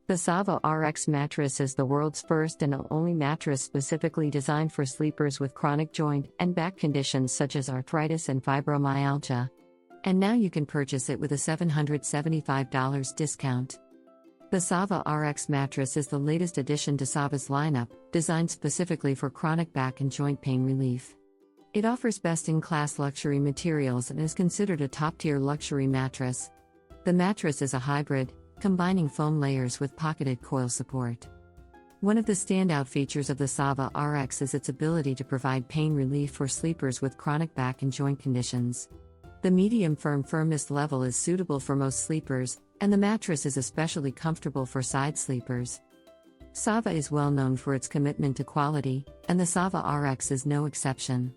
The Saatva Rx mattress is the world's first and only mattress specifically designed for sleepers with chronic joint and back conditions such as arthritis and fibromyalgia. And now you can purchase it with a $775 discount. The Saatva Rx mattress is the latest addition to Saatva's lineup, designed specifically for chronic back and joint pain relief. It offers best-in-class luxury materials and is considered a top-tier luxury mattress. The mattress is a hybrid, combining foam layers with pocketed coil support. One of the standout features of the Saatva Rx is its ability to provide pain relief for sleepers with chronic back and joint conditions. The medium firmness level is suitable for most sleepers, and the mattress is especially comfortable for side sleepers. Saatva is well known for its commitment to quality, and the Saatva Rx is no exception.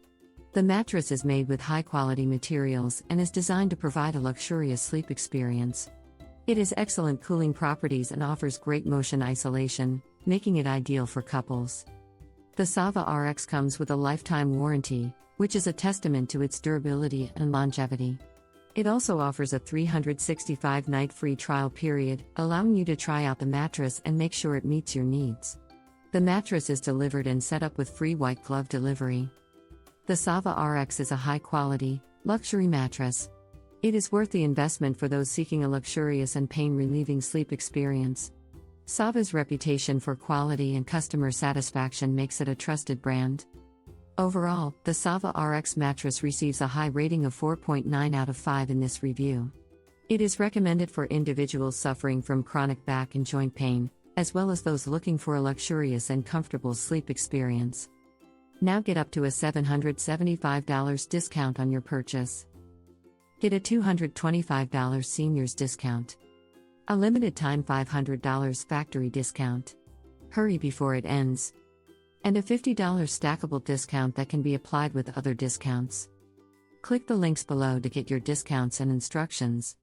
The mattress is made with high-quality materials and is designed to provide a luxurious sleep experience. It has excellent cooling properties and offers great motion isolation, making it ideal for couples. The Saatva Rx comes with a lifetime warranty, which is a testament to its durability and longevity. It also offers a 365-night free trial period, allowing you to try out the mattress and make sure it meets your needs. The mattress is delivered and set up with free white glove delivery. The Saatva Rx is a high-quality, luxury mattress. It is worth the investment for those seeking a luxurious and pain-relieving sleep experience. Saatva's reputation for quality and customer satisfaction makes it a trusted brand. Overall, the Saatva Rx mattress receives a high rating of 4.9 out of 5 in this review. It is recommended for individuals suffering from chronic back and joint pain, as well as those looking for a luxurious and comfortable sleep experience. Now get up to a $775 discount on your purchase. Get a $225 seniors discount. A limited time $500 factory discount. Hurry before it ends. And a $50 stackable discount that can be applied with other discounts. Click the links below to get your discounts and instructions.